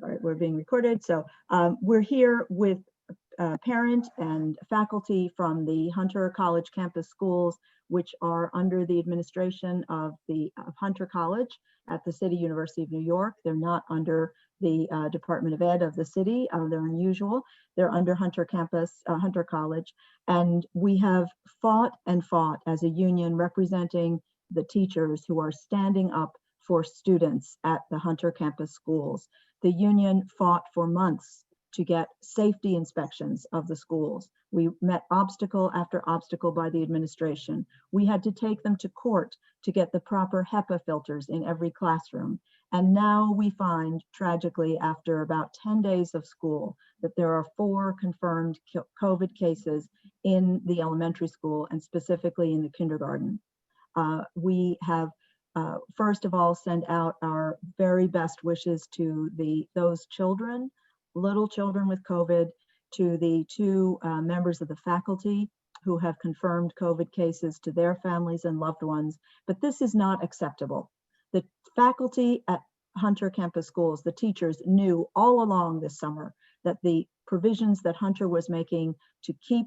Sorry, we're being recorded. So we're here with parent and faculty from the Hunter College campus schools, which are under the administration of Hunter College at the City University of New York. They're not under the Department of Ed of the city. They're unusual. They're under Hunter campus, Hunter College. And we have fought and fought as a union representing the teachers who are standing up for students at the Hunter campus schools. The union fought for months to get safety inspections of the schools. We met obstacle after obstacle by the administration. We had to take them to court to get the proper HEPA filters in every classroom. And now we find, tragically, after about 10 days of school, that there are 4 confirmed COVID cases in the elementary school and specifically in the kindergarten. We have first of all send out our very best wishes to those children, little children with COVID, to the 2 members of the faculty who have confirmed COVID cases, to their families and loved ones. But this is not acceptable. The faculty at Hunter campus schools, the teachers, knew all along this summer that the provisions that Hunter was making to keep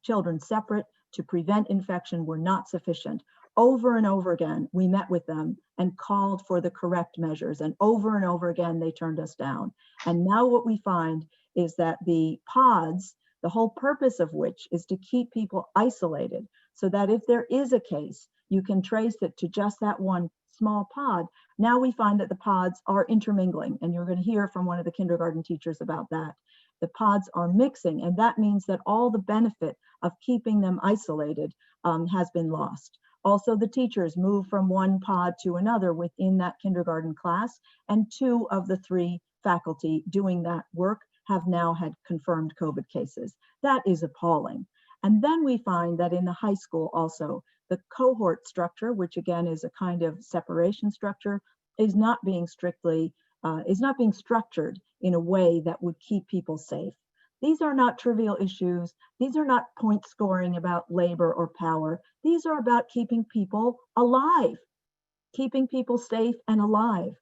children separate, to prevent infection, were not sufficient. Over and over again, we met with them and called for the correct measures, and over again, they turned us down. And now what we find is that the pods, the whole purpose of which is to keep people isolated, so that if there is a case, you can trace it to just that one small pod. Now we find that the pods are intermingling, and you're going to hear from one of the kindergarten teachers about that. The pods are mixing, and that means that all the benefit of keeping them isolated has been lost. Also, the teachers move from one pod to another within that kindergarten class, and 2 of the 3 faculty doing that work have now had confirmed COVID cases. That is appalling. And then we find that in the high school also, the cohort structure, which again is a kind of separation structure, is not being structured in a way that would keep people safe. These are not trivial issues. These are not point scoring about labor or power. These are about keeping people alive, keeping people safe and alive.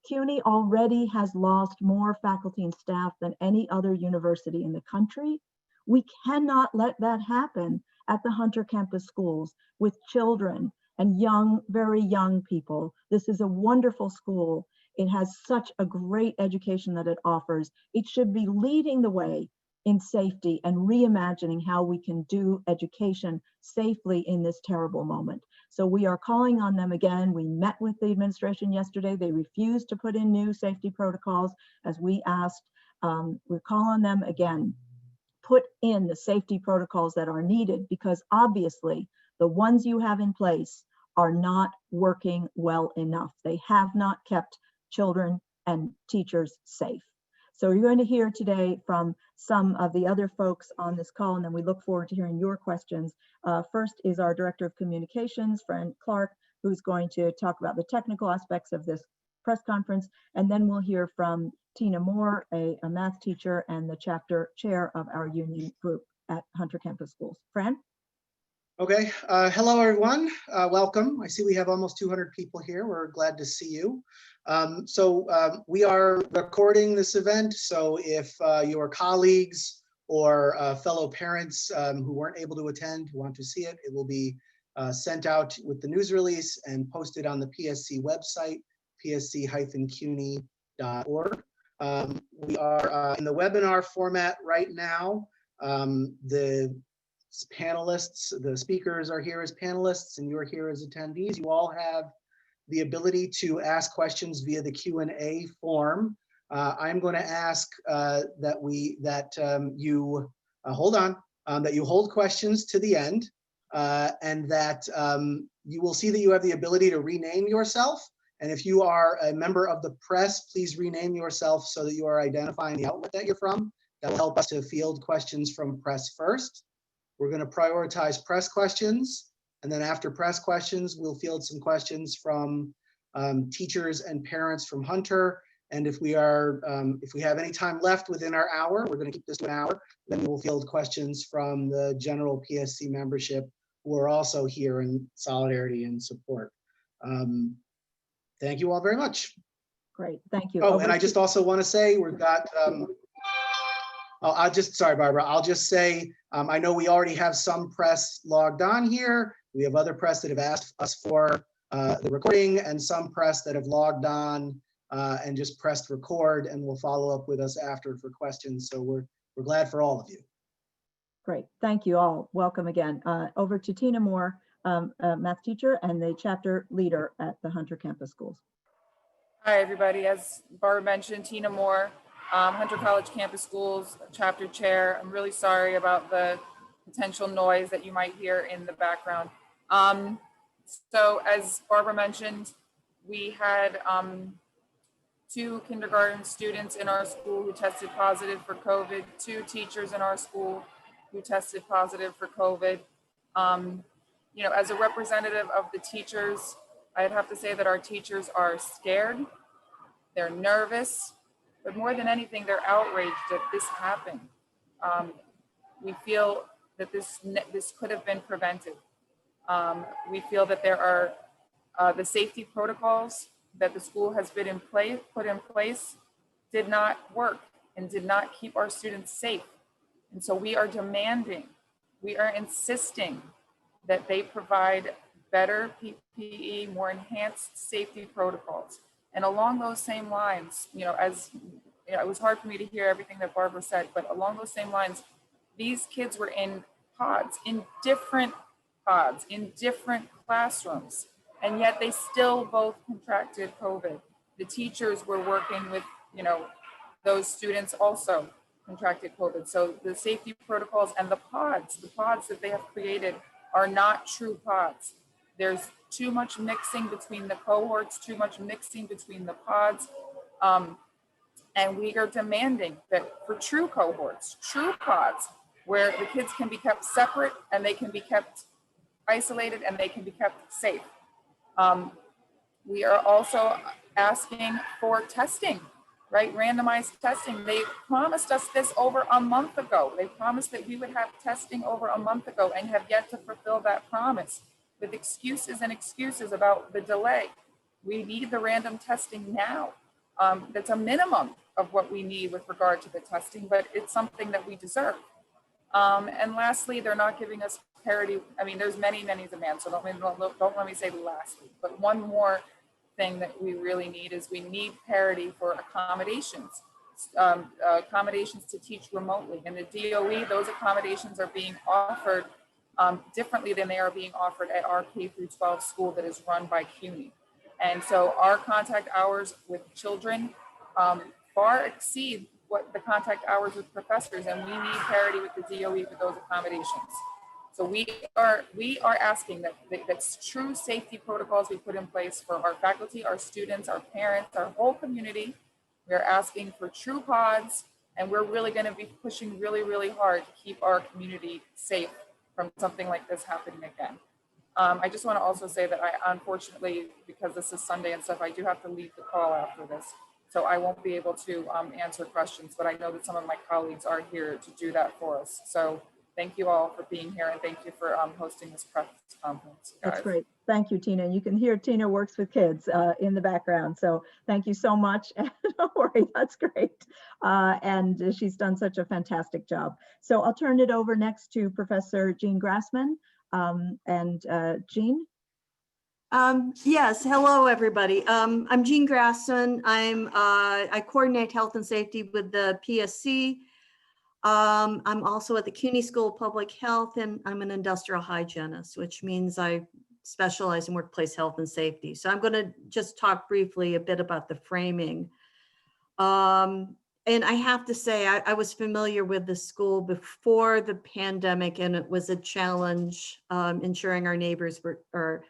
CUNY already has lost more faculty and staff than any other university in the country. We cannot let that happen at the Hunter campus schools with children and young, very young people. This is a wonderful school. It has such a great education that it offers. It should be leading the way in safety and reimagining how we can do education safely in this terrible moment. So we are calling on them again. We met with the administration yesterday. They refused to put in new safety protocols as we asked. We call on them again, put in the safety protocols that are needed, because obviously the ones you have in place are not working well enough. They have not kept children and teachers safe. So you're going to hear today from some of the other folks on this call, and then we look forward to hearing your questions. First is our Director of Communications, Fran Clark, who's going to talk about the technical aspects of this press conference. And then we'll hear from Tina Moore, a math teacher and the chapter chair of our union group at Hunter Campus Schools. Fran? Okay, hello everyone, welcome. I see we have almost 200 people here. We're glad to see you. We are recording this event, so if your colleagues or fellow parents who weren't able to attend want to see it, it will be sent out with the news release and posted on the PSC website, psc-cuny.org. We are in the webinar format right now. The panelists, the speakers are here as panelists and you're here as attendees. You all have the ability to ask questions via the Q&A form. I'm going to ask that you hold questions to the end, and that you will see that you have the ability to rename yourself. And if you are a member of the press, please rename yourself so that you are identifying the outlet that you're from. That will help us to field questions from press first. We're going to prioritize press questions, and then after press questions, we'll field some questions from teachers and parents from Hunter. And if we have any time left within our hour, we're going to keep this to an hour, then we'll field questions from the general PSC membership who are also here in solidarity and support. Thank you all very much. Great, thank you. Oh, Over and I to- just also want to say we've got, sorry, Barbara, I'll just say, I know we already have some press logged on here. We have other press that have asked us for the recording, and some press that have logged on and just pressed record, and will follow up with us after for questions. So we're glad for all of you. Great, thank you all. Welcome again. Over to Tina Moore, a math teacher and the chapter leader at the Hunter Campus Schools. Hi, everybody. As Barbara mentioned, Tina Moore, Hunter College Campus Schools chapter chair. I'm really sorry about the potential noise that you might hear in the background. So as Barbara mentioned, we had 2 kindergarten students in our school who tested positive for COVID, 2 teachers in our school who tested positive for COVID. You know, as a representative of the teachers, I'd have to say that our teachers are scared, they're nervous, but more than anything, they're outraged that this happened. We feel that this could have been prevented. We feel that there are the safety protocols that the school has put in place did not work and did not keep our students safe. And so we are demanding, we are insisting that they provide better PPE, more enhanced safety protocols. And along those same lines, you know, as you know, it was hard for me to hear everything that Barbara said, but along those same lines, these kids were in pods, in different classrooms, and yet they still both contracted COVID. The teachers were working with, you know, those students also contracted COVID. So the safety protocols and the pods that they have created are not true pods. There's too much mixing between the cohorts, too much mixing between the pods. And we are demanding that for true cohorts, true pods, where the kids can be kept separate and they can be kept isolated and they can be kept safe. We are also asking for testing, right? Randomized testing. They promised us this over a month ago. They promised that we would have testing over a month ago and have yet to fulfill that promise with excuses and excuses about the delay. We need the random testing now. That's a minimum of what we need with regard to the testing, but it's something that we deserve. And lastly, they're not giving us parity. I mean, there's many demands, so don't let me say lastly, but one more thing that we really need is we need parity for accommodations, accommodations to teach remotely. In the DOE, those accommodations are being offered differently than they are being offered at our K-12 school that is run by CUNY. And so our contact hours with children far exceed what the contact hours with professors, and we need parity with the DOE for those accommodations. So we are asking that true safety protocols be put in place for our faculty, our students, our parents, our whole community. We're asking for true pods, and we're really going to be pushing really hard to keep our community safe from something like this happening again. I just want to also say that I, unfortunately, because this is Sunday and stuff, I do have to leave the call after this. So I won't be able to answer questions, but I know that some of my colleagues are here to do that for us. So thank you all for being here, and thank you for hosting this press conference, guys. That's great. Thank you, Tina. You can hear Tina works with kids in the background. So thank you so much. Don't worry, that's great. And she's done such a fantastic job. So I'll turn it over next to Professor Jean Grassman. Jean? Yes, hello everybody. I'm Jean Grassman. I coordinate health and safety with the PSC. I'm also at the CUNY School of Public Health, and I'm an industrial hygienist, which means I specialize in workplace health and safety. So I'm going to just talk briefly a bit about the framing. And I have to say, I was familiar with the school before the pandemic, and it was a challenge ensuring our neighbors were, or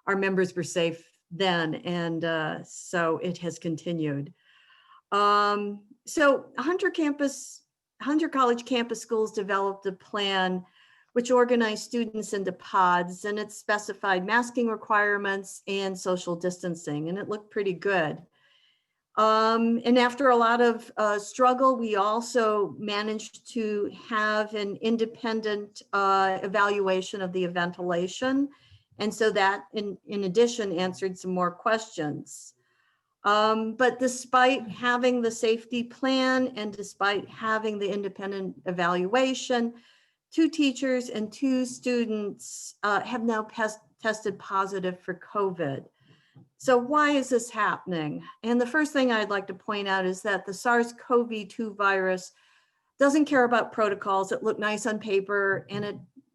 our members were safe then. And so it has continued. So Hunter College Campus Schools developed a plan which organized students into pods, and it specified masking requirements and social distancing, and it looked pretty good. And after a lot of struggle, we also managed to have an independent evaluation of the ventilation. And so that in addition answered some more questions. But despite having the safety plan and despite having the independent evaluation, 2 teachers and 2 students have now tested positive for COVID. So why is this happening? And the first thing I'd like to point out is that the SARS-CoV-2 virus doesn't care about protocols that look nice on paper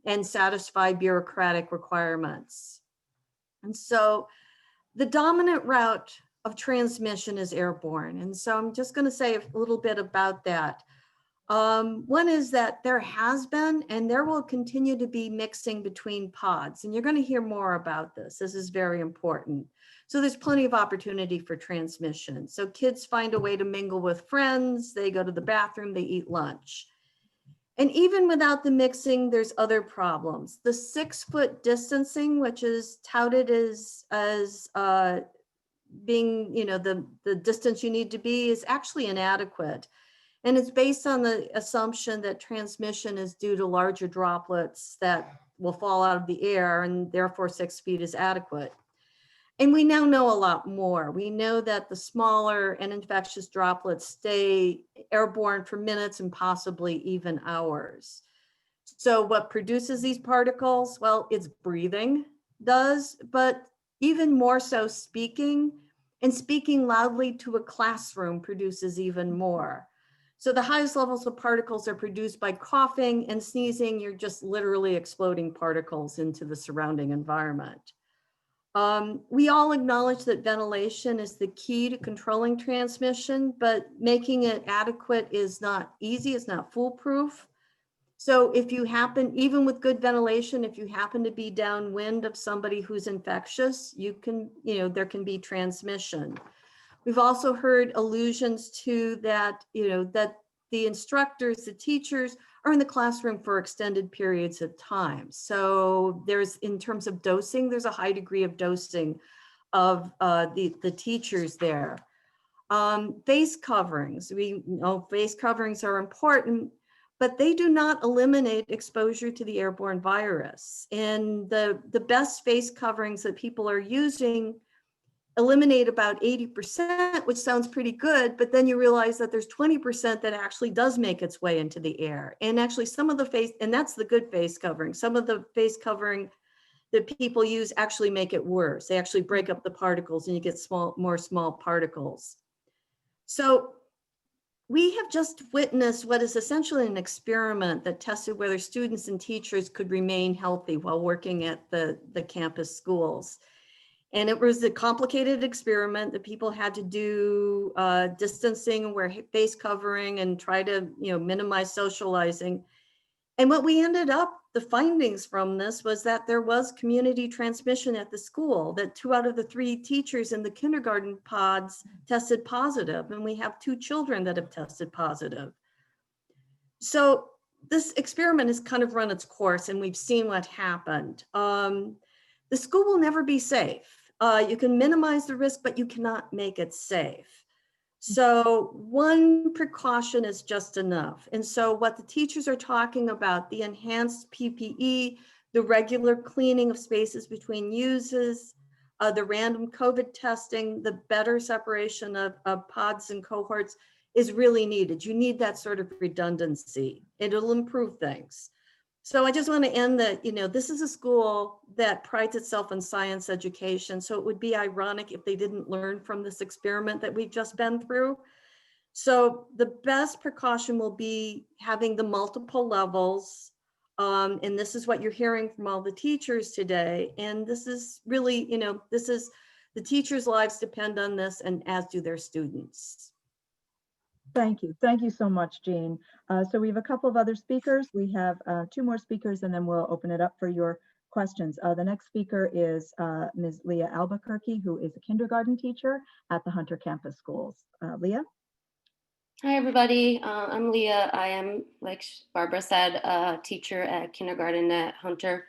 and satisfy bureaucratic requirements. And so the dominant route of transmission is airborne. And so I'm just going to say a little bit about that. One is that there has been and there will continue to be mixing between pods. And you're going to hear more about this. This is very important. So there's plenty of opportunity for transmission. So kids find a way to mingle with friends, they go to the bathroom, they eat lunch. And even without the mixing, there's other problems. The 6-foot distancing, which is touted as being, the distance you need to be, is actually inadequate. And it's based on the assumption that transmission is due to larger droplets that will fall out of the air, and therefore 6 feet is adequate. And we now know a lot more. We know that the smaller and infectious droplets stay airborne for minutes and possibly even hours. So what produces these particles? Well, it's breathing does, but even more so speaking, and speaking loudly to a classroom produces even more. So the highest levels of particles are produced by coughing and sneezing. You're just literally exploding particles into the surrounding environment. We all acknowledge that ventilation is the key to controlling transmission, but making it adequate is not easy, it's not foolproof. So if you happen, even with good ventilation, if you happen to be downwind of somebody who's infectious, there can be transmission. We've also heard allusions to that, that the instructors, the teachers are in the classroom for extended periods of time. So in terms of dosing, there's a high degree of dosing of the teachers there. Face coverings, we know face coverings are important, but they do not eliminate exposure to the airborne virus. And the best face coverings that people are using eliminate about 80%, which sounds pretty good, but then you realize that there's 20% that actually does make its way into the air. And actually some of the face, and that's the good face covering, some of the face covering that people use actually make it worse. They actually break up the particles and you get more small particles. So we have just witnessed what is essentially an experiment that tested whether students and teachers could remain healthy while working at the campus schools. And it was a complicated experiment that people had to do distancing, wear face covering, and try to minimize socializing. And what we ended up, the findings from this was that there was community transmission at the school, that 2 out of the 3 teachers in the kindergarten pods tested positive, and we have 2 children that have tested positive. So this experiment has kind of run its course and we've seen what happened. The school will never be safe. You can minimize the risk, but you cannot make it safe. So one precaution is just enough. And so what the teachers are talking about, the enhanced PPE, the regular cleaning of spaces between uses, the random COVID testing, the better separation of pods and cohorts is really needed. You need that sort of redundancy. It'll improve things. So I just want to end that, this is a school that prides itself on science education. So it would be ironic if they didn't learn from this experiment that we've just been through. So the best precaution will be having the multiple levels. And this is what you're hearing from all the teachers today. And this is really, the teachers' lives depend on this, and as do their students. Thank you. Thank you so much, Jean. So we have a couple of other speakers. We have 2 more speakers, and then we'll open it up for your questions. The next speaker is Ms. Leah Albuquerque, who is a kindergarten teacher at the Hunter Campus Schools. Leah? Hi, everybody. I'm Leah. I am, like Barbara said, a teacher at kindergarten at Hunter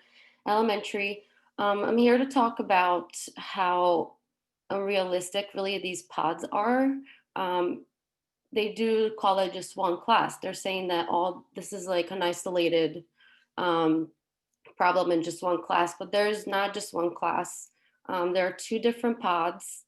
Elementary. I'm here to talk about how unrealistic really these pods are. They do call it just one class. They're saying that this is like an isolated problem in just one class, but there's not just one class. There are 2 different pods,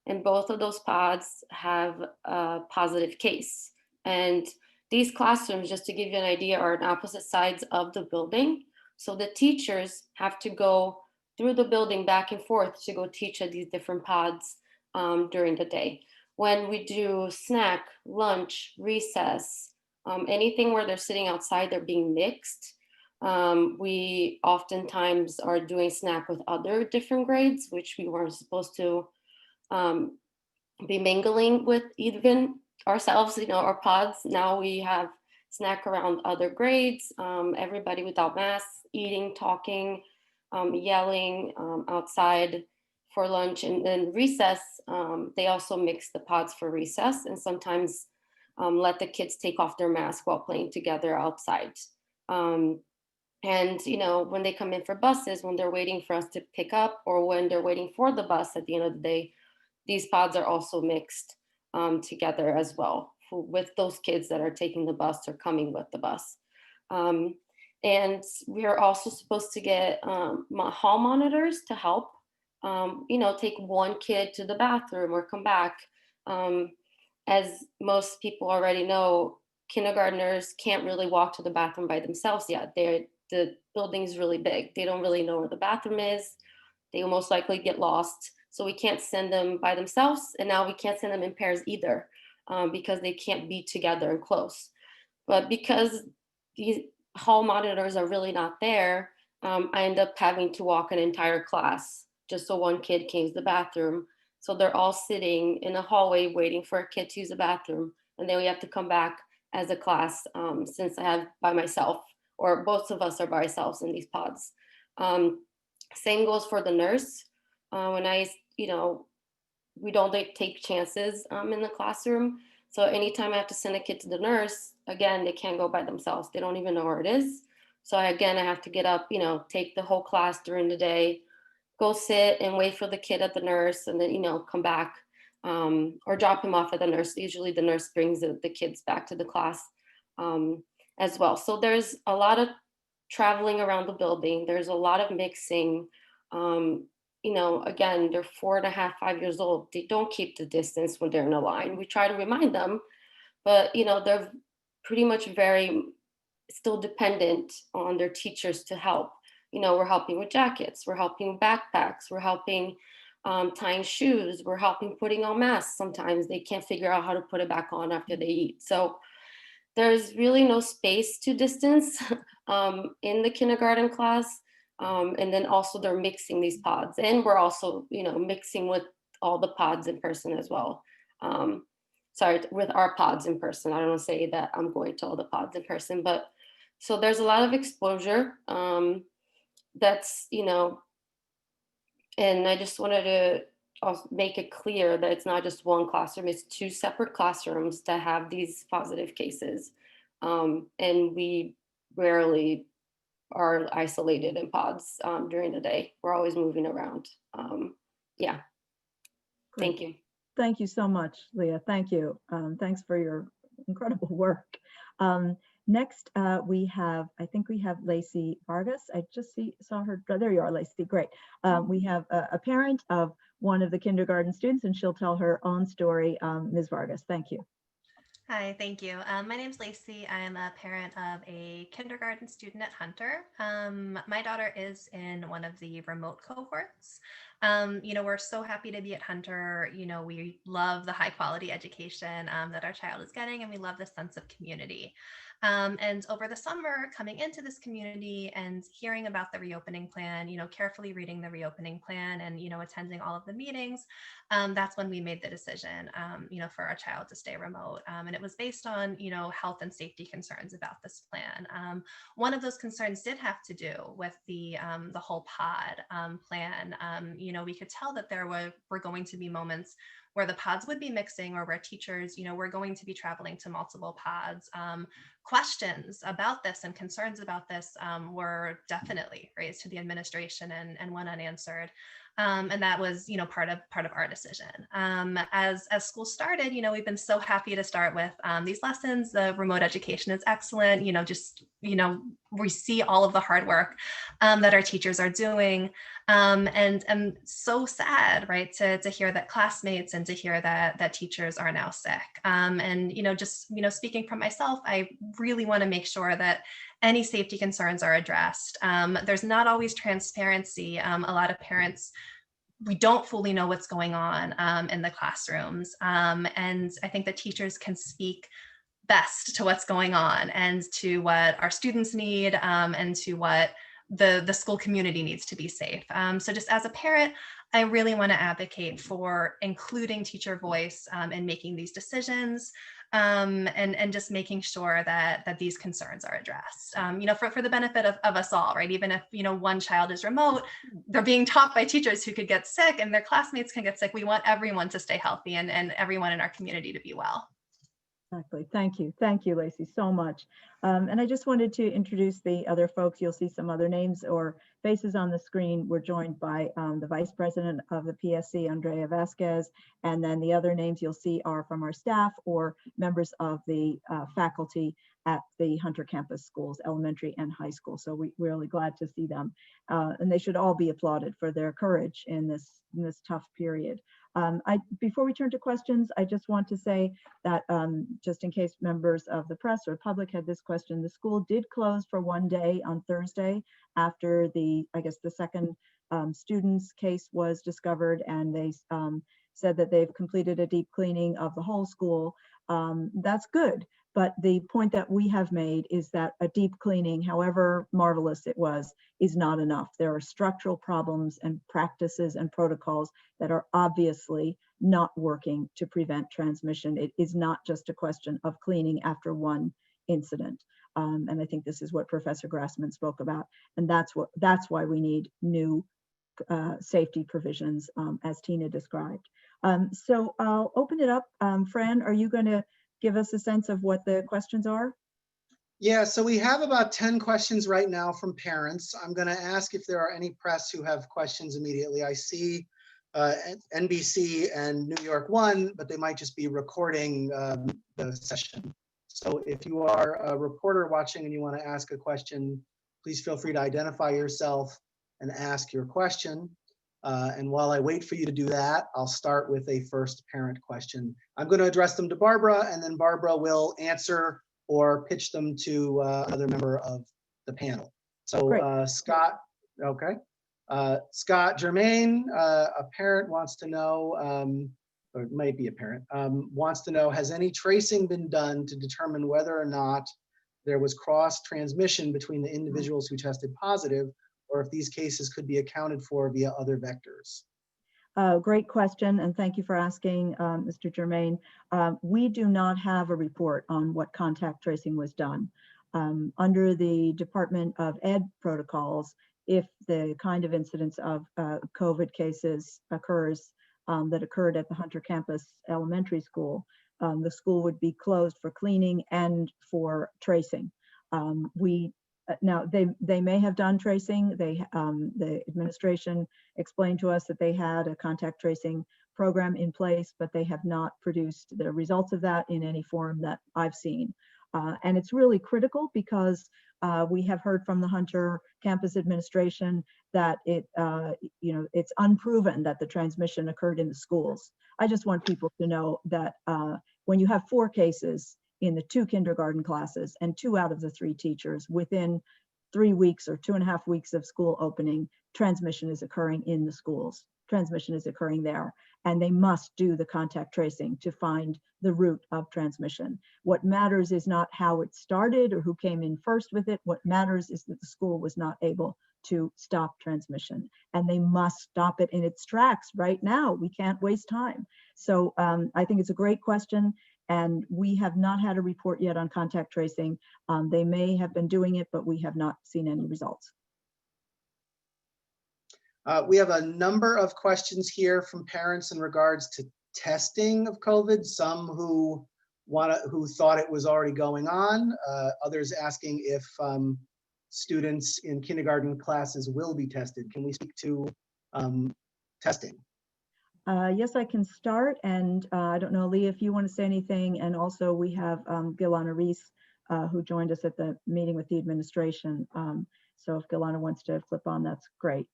and both of those pods have a positive case. And these classrooms, just to give you an idea, are on opposite sides of the building. So the teachers have to go through the building back and forth to go teach at these different pods during the day. When we do snack, lunch, recess, anything where they're sitting outside, they're being mixed. We oftentimes are doing snack with other different grades, which we weren't supposed to be mingling with even ourselves, our pods. Now we have snack around other grades, everybody without masks, eating, talking, yelling outside for lunch. And then recess, they also mix the pods for recess and sometimes let the kids take off their mask while playing together outside. And when they come in for buses, when they're waiting for us to pick up, or when they're waiting for the bus at the end of the day, these pods are also mixed together as well with those kids that are taking the bus or coming with the bus. And we are also supposed to get hall monitors to help, take one kid to the bathroom or come back. As most people already know, kindergartners can't really walk to the bathroom by themselves yet. The building is really big. They don't really know where the bathroom is. They will most likely get lost. So we can't send them by themselves. And now we can't send them in pairs either because they can't be together and close. But because these hall monitors are really not there, I end up having to walk an entire class just so one kid can use the bathroom. So they're all sitting in a hallway waiting for a kid to use the bathroom. And then we have to come back as a class since I have by myself, or both of us are by ourselves in these pods. Same goes for the nurse. When we don't take chances in the classroom. So anytime I have to send a kid to the nurse, again, they can't go by themselves. They don't even know where it is. So I have to get up, take the whole class during the day, go sit and wait for the kid at the nurse, and then, come back or drop him off at the nurse. Usually the nurse brings the kids back to the class as well. So there's a lot of traveling around the building. There's a lot of mixing. Again, they're 4.5, 5 years old. They don't keep the distance when they're in a line. We try to remind them, but they're pretty much very still dependent on their teachers to help. We're helping with jackets, we're helping backpacks, we're helping tying shoes, we're helping putting on masks. Sometimes they can't figure out how to put it back on after they eat. So there's really no space to distance in the kindergarten class. And then also they're mixing these pods, and we're also, mixing with all the pods in person as well. With our pods in person. I don't want to say that I'm going to all the pods in person, but so there's a lot of exposure. That's, and I just wanted to also make it clear that it's not just one classroom, it's two separate classrooms that have these positive cases. And we rarely are isolated in pods during the day. We're always moving around. Yeah. Great. Thank you. Thank you so much, Leah. Thank you. Thanks for your incredible work. Next, I think we have Lacey Vargas. I just saw her. Oh, there you are, Lacey. Great. We have a parent of one of the kindergarten students, and she'll tell her own story. Ms. Vargas, thank you. Hi, thank you. My name's Lacey. I'm a parent of a kindergarten student at Hunter. My daughter is in one of the remote cohorts. We're so happy to be at Hunter. We love the high quality education that our child is getting, and we love the sense of community. And over the summer, coming into this community and hearing about the reopening plan, carefully reading the reopening plan and, attending all of the meetings, that's when we made the decision, for our child to stay remote. And it was based on, health and safety concerns about this plan. One of those concerns did have to do with the whole pod plan. We could tell that there were going to be moments where the pods would be mixing, or where teachers, were going to be traveling to multiple pods. Questions about this and concerns about this were definitely raised to the administration and went unanswered. And that was, part of our decision. As school started, we've been so happy to start with these lessons. The remote education is excellent. We see all of the hard work that our teachers are doing, and so sad, right, to hear that classmates and to hear that teachers are now sick. And speaking for myself, I really want to make sure that any safety concerns are addressed. There's not always transparency. A lot of parents, we don't fully know what's going on in the classrooms. And I think that teachers can speak best to what's going on and to what our students need, and to what the school community needs to be safe. So just as a parent, I really want to advocate for including teacher voice in making these decisions, and just making sure that these concerns are addressed, for the benefit of us all, right? Even if, one child is remote, they're being taught by teachers who could get sick and their classmates can get sick. We want everyone to stay healthy and everyone in our community to be well. Exactly. Thank you. Thank you, Lacey, so much. And I just wanted to introduce the other folks. You'll see some other names or faces on the screen. We're joined by the Vice President of the PSC, Andrea Vasquez, and then the other names you'll see are from our staff or members of the faculty at the Hunter campus schools, elementary and high school. So we're really glad to see them. And they should all be applauded for their courage in this tough period. Before we turn to questions, I just want to say that just in case members of the press or public had this question, the school did close for one day on Thursday after the second student's case was discovered, and they said that they've completed a deep cleaning of the whole school. That's good. But the point that we have made is that a deep cleaning, however marvelous it was, is not enough. There are structural problems and practices and protocols that are obviously not working to prevent transmission. It is not just a question of cleaning after one incident. And I think this is what Professor Grassman spoke about. And that's why we need new safety provisions, as Tina described. So I'll open it up. Fran, are you going to give us a sense of what the questions are? Yeah, so we have about 10 questions right now from parents. I'm going to ask if there are any press who have questions immediately. I see NBC and New York One, but they might just be recording the session. So if you are a reporter watching and you want to ask a question, please feel free to identify yourself and ask your question. And while I wait for you to do that, I'll start with a first parent question. I'm going to address them to Barbara, and then Barbara will answer or pitch them to another member of the panel. So Scott, okay. Scott Germain, a parent wants to know, or it might be a parent, wants to know, has any tracing been done to determine whether or not there was cross transmission between the individuals who tested positive, or if these cases could be accounted for via other vectors? Great question, and thank you for asking, Mr. Germain. We do not have a report on what contact tracing was done. Under the Department of Ed protocols, if the kind of incidence of COVID cases occurs that occurred at the Hunter campus elementary school, the school would be closed for cleaning and for tracing. Now they may have done tracing. The administration explained to us that they had a contact tracing program in place, but they have not produced the results of that in any form that I've seen. And it's really critical because we have heard from the Hunter campus administration that it's unproven that the transmission occurred in the schools. I just want people to know that when you have 4 cases in the 2 kindergarten classes and 2 out of the 3 teachers within 3 weeks or 2.5 weeks of school opening, transmission is occurring in the schools. Transmission is occurring there, and they must do the contact tracing to find the root of transmission. What matters is not how it started or who came in first with it. What matters is that the school was not able to stop transmission, and they must stop it in its tracks right now. We can't waste time. So I think it's a great question. And we have not had a report yet on contact tracing. They may have been doing it, but we have not seen any results. We have a number of questions here from parents in regards to testing of COVID. Some who thought it was already going on. Others asking if students in kindergarten classes will be tested. Can we speak to testing? Yes, I can start, and I don't know, Leah, if you want to say anything, and also we have Gilana Reese, who joined us at the meeting with the administration. So if Gilana wants to flip on, that's great.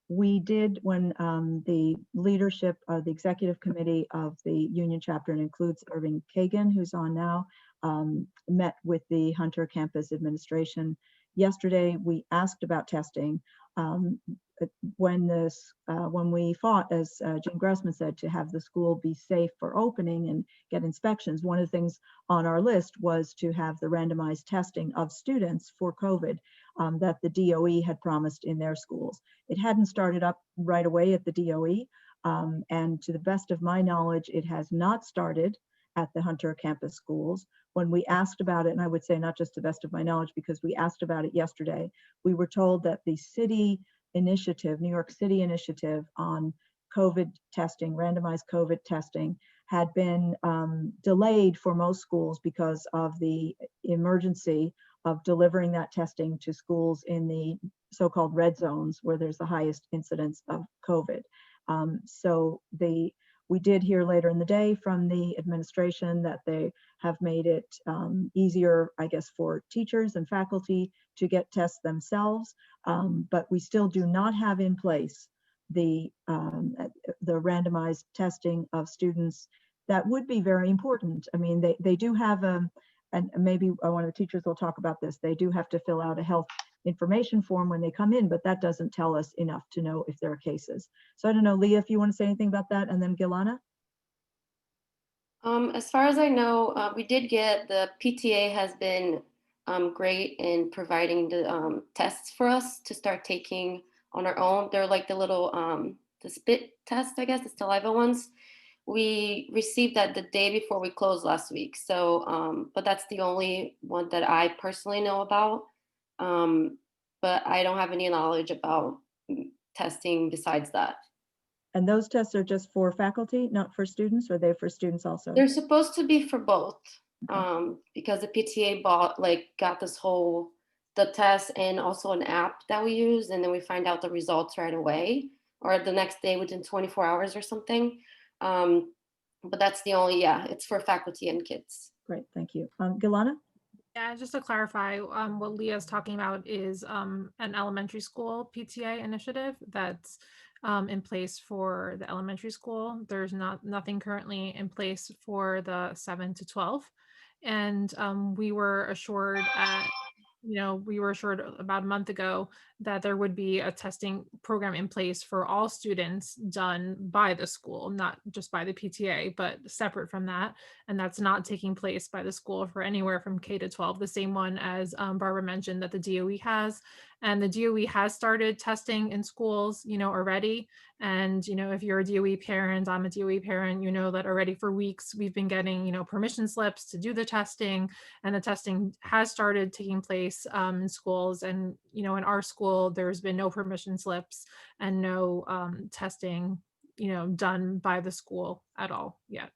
We did, when the leadership of the executive committee of the union chapter, and includes Irving Kagan, who's on now, met with the Hunter campus administration yesterday. We asked about testing. When we fought, as Jane Grossman said, to have the school be safe for opening and get inspections, one of the things on our list was to have the randomized testing of students for COVID that the DOE had promised in their schools. It hadn't started up right away at the DOE, and to the best of my knowledge, it has not started at the Hunter campus schools. When we asked about it, and I would say not just to the best of my knowledge, because we asked about it yesterday, we were told that the city initiative, New York City initiative on COVID testing, randomized COVID testing, had been delayed for most schools because of the emergency of delivering that testing to schools in the so-called red zones where there's the highest incidence of COVID. So we did hear later in the day from the administration that they have made it easier, I guess, for teachers and faculty to get tests themselves, but we still do not have in place the randomized testing of students. That would be very important. I mean, they do have, and maybe one of the teachers will talk about this, they do have to fill out a health information form when they come in, but that doesn't tell us enough to know if there are cases. So I don't know, Leah, if you want to say anything about that, and then Gilana. As far as I know, we did get, the PTA has been great in providing the tests for us to start taking on our own. They're like the little, the spit test, I guess, the saliva ones. We received that the day before we closed last week. So, but that's the only one that I personally know about. But I don't have any knowledge about testing besides that. And those tests are just for faculty, not for students, or are they for students also? They're supposed to be for both, Okay. because the PTA got this whole, the test and also an app that we use, and then we find out the results right away or the next day within 24 hours or something. But that's the only, yeah, it's for faculty and kids. Great, thank you. Gilana? Yeah, just to clarify, what Leah's talking about is an elementary school PTA initiative that's in place for the elementary school. There's nothing currently in place for the 7 to 12. And we were assured about a month ago that there would be a testing program in place for all students done by the school, not just by the PTA, but separate from that. And that's not taking place by the school for anywhere from K to 12, the same one as Barbara mentioned that the DOE has. And the DOE has started testing in schools, already. And, if you're a DOE parent, I'm a DOE parent, you know that already for weeks we've been getting, permission slips to do the testing, and the testing has started taking place in schools. And, in our school, there's been no permission slips and no testing, done by the school at all yet.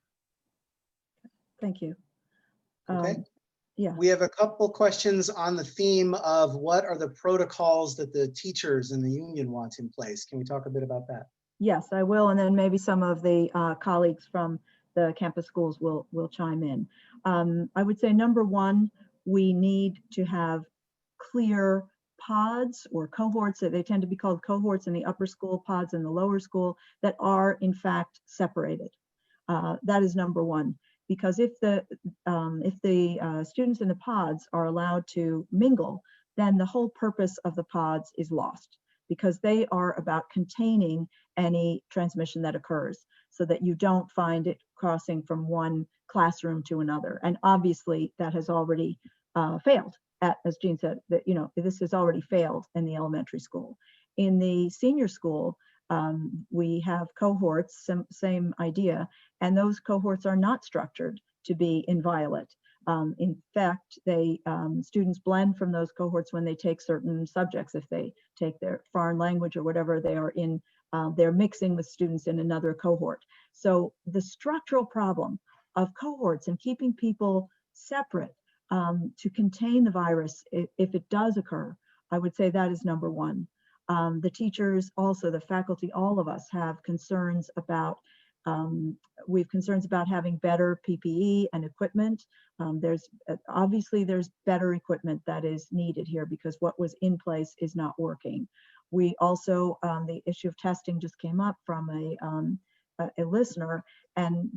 Thank you. Okay. Yeah. We have a couple questions on the theme of what are the protocols that the teachers and the union want in place. Can we talk a bit about that? Yes, I will, and then maybe some of the colleagues from the campus schools will chime in. I would say number one, we need to have clear pods or cohorts. They tend to be called cohorts in the upper school, pods in the lower school, that are in fact separated. That is number one, because if the students in the pods are allowed to mingle, then the whole purpose of the pods is lost, because they are about containing any transmission that occurs so that you don't find it crossing from one classroom to another. And obviously that has already failed, as Jean said, that this has already failed in the elementary school. In the senior school, we have cohorts, same idea, and those cohorts are not structured to be inviolate. In fact, students blend from those cohorts when they take certain subjects. If they take their foreign language or whatever, they're mixing with students in another cohort. So the structural problem of cohorts and keeping people separate to contain the virus, if it does occur, I would say that is number one. The teachers, also the faculty, all of us have concerns about we have concerns about having better PPE and equipment. Obviously there's better equipment that is needed here because what was in place is not working. We also, the issue of testing just came up from a listener, and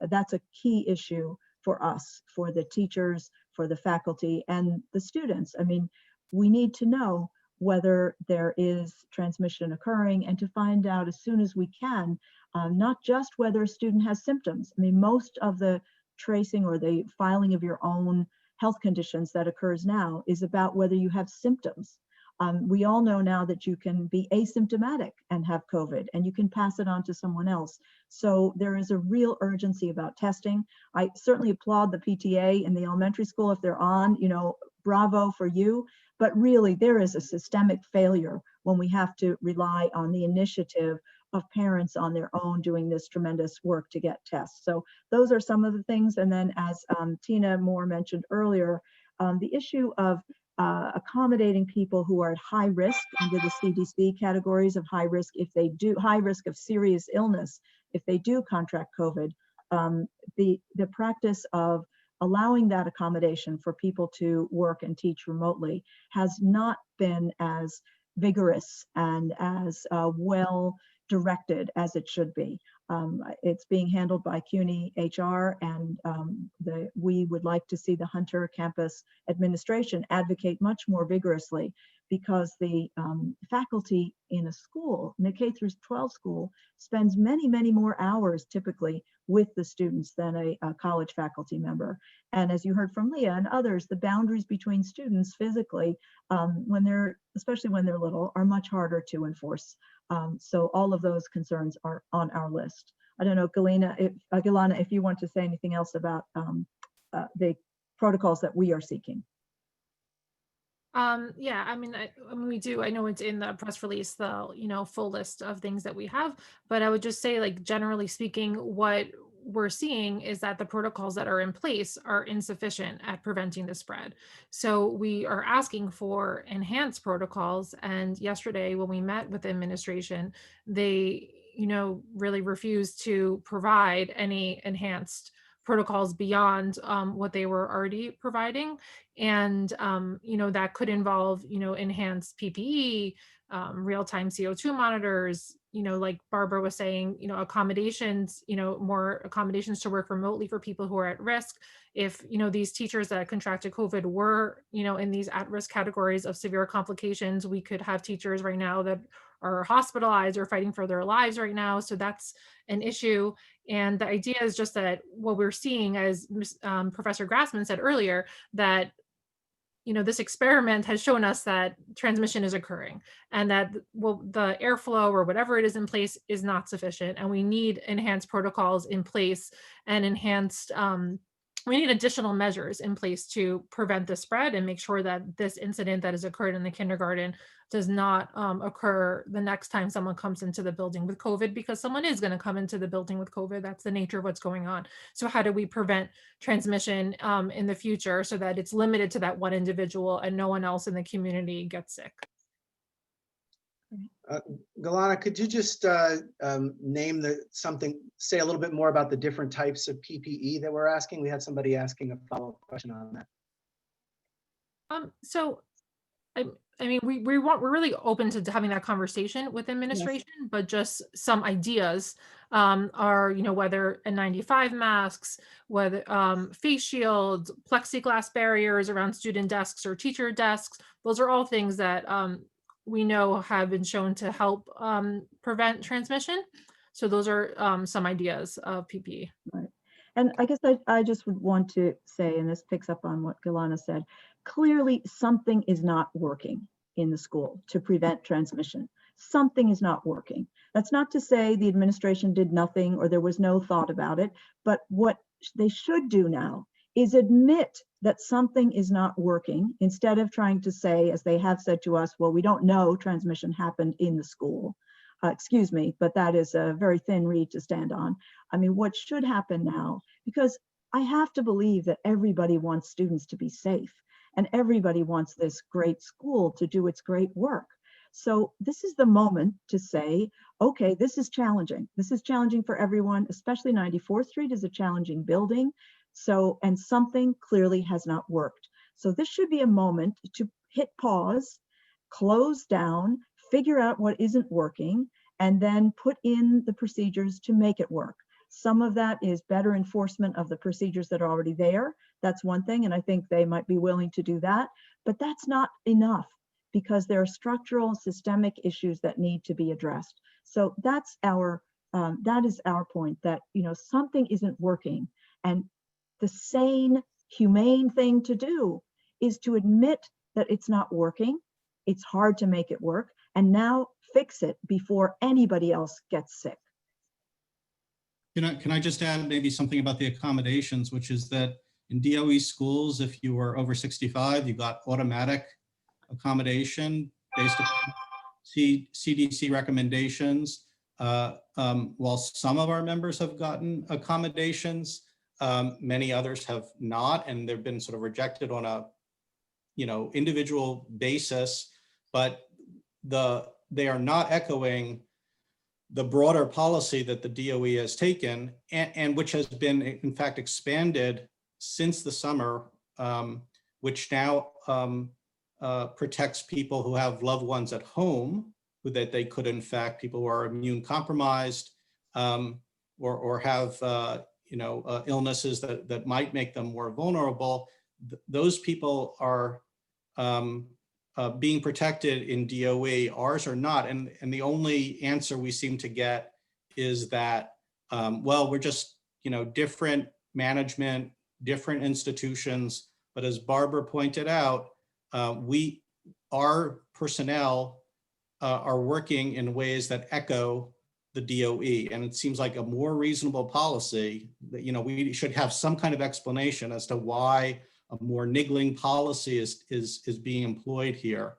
that's a key issue for us, for the teachers, for the faculty, and the students. I mean, we need to know whether there is transmission occurring and to find out as soon as we can, not just whether a student has symptoms. I mean, most of the tracing or the filing of your own health conditions that occurs now is about whether you have symptoms. We all know now that you can be asymptomatic and have COVID and you can pass it on to someone else. So there is a real urgency about testing. I certainly applaud the PTA in the elementary school if they're on, you know, bravo for you. But really there is a systemic failure when we have to rely on the initiative of parents on their own doing this tremendous work to get tests. So those are some of the things. And then as Tina Moore mentioned earlier, the issue of accommodating people who are at high risk under the CDC categories of high risk, if they do, high risk of serious illness, if they do contract COVID, the practice of allowing that accommodation for people to work and teach remotely has not been as vigorous and as well directed as it should be. It's being handled by CUNY HR, and we would like to see the Hunter campus administration advocate much more vigorously, because the faculty in a school, in a K through 12 school, spends many, many more hours typically with the students than a college faculty member. And as you heard from Leah and others, the boundaries between students physically, especially when they're little, are much harder to enforce. So all of those concerns are on our list. I don't know, Galina, if you want to say anything else about the protocols that we are seeking. Yeah, I mean, we do, I know it's in the press release, the, you know, full list of things that we have, but I would just say, like, generally speaking, what we're seeing is that the protocols that are in place are insufficient at preventing the spread. So we are asking for enhanced protocols. And yesterday when we met with the administration, they, you know, really refused to provide any enhanced protocols beyond what they were already providing. And, you know, that could involve, you know, enhanced PPE, real-time CO2 monitors, you know, like Barbara was saying, you know, accommodations, you know, more accommodations to work remotely for people who are at risk. If, you know, these teachers that contracted COVID were, you know, in these at-risk categories of severe complications, we could have teachers right now that are hospitalized or fighting for their lives right now. So that's an issue. And the idea is just that what we're seeing, as Professor Grassman said earlier, that, you know, this experiment has shown us that transmission is occurring, and that, well, the airflow or whatever it is in place is not sufficient, and we need enhanced protocols in place and enhanced, we need additional measures in place to prevent the spread and make sure that this incident that has occurred in the kindergarten does not occur the next time someone comes into the building with COVID, because someone is going to come into the building with COVID. That's the nature of what's going on. So how do we prevent transmission in the future so that it's limited to that one individual and no one else in the community gets sick? Galana, could you just name say a little bit more about the different types of PPE that we're asking? We had somebody asking a follow-up question on that. So I mean, we're really open to having that conversation with administration, yes. But just some ideas are, you know, whether N95 masks, whether face shields, plexiglass barriers around student desks or teacher desks. Those are all things that we know have been shown to help prevent transmission. So those are some ideas of PPE. Right. And I guess I just would want to say, and this picks up on what Galana said, clearly something is not working in the school to prevent transmission. Something is not working. That's not to say the administration did nothing or there was no thought about it, but what they should do now is admit that something is not working, instead of trying to say, as they have said to us, well, we don't know transmission happened in the school. Excuse me, but that is a very thin reed to stand on. I mean, what should happen now, because I have to believe that everybody wants students to be safe and everybody wants this great school to do its great work. So this is the moment to say, okay, this is challenging. This is challenging for everyone, especially 94th Street is a challenging building. So, and something clearly has not worked. So this should be a moment to hit pause, close down, figure out what isn't working, and then put in the procedures to make it work. Some of that is better enforcement of the procedures that are already there. That's one thing, and I think they might be willing to do that, but that's not enough because there are structural systemic issues that need to be addressed. So that's that is our point, that, you know, something isn't working, and the sane, humane thing to do is to admit that it's not working. It's hard to make it work, and now fix it before anybody else gets sick. Can I just add maybe something about the accommodations, which is that in DOE schools, if you were over 65, you got automatic accommodation based upon CDC recommendations. While some of our members have gotten accommodations, many others have not, and they've been sort of rejected on a, you know, individual basis, but they are not echoing the broader policy that the DOE has taken, and which has been in fact expanded since the summer, which now protects people who have loved ones at home, who that they could in fact, people who are immune compromised, or have you know, illnesses that might make them more vulnerable. Those people are being protected in DOE, ours are not. And the only answer we seem to get is that, well, we're just, you know, different management, different institutions. But as Barbara pointed out, our personnel are working in ways that echo the DOE. And it seems like a more reasonable policy that, you know, we should have some kind of explanation as to why a more niggling policy is being employed here.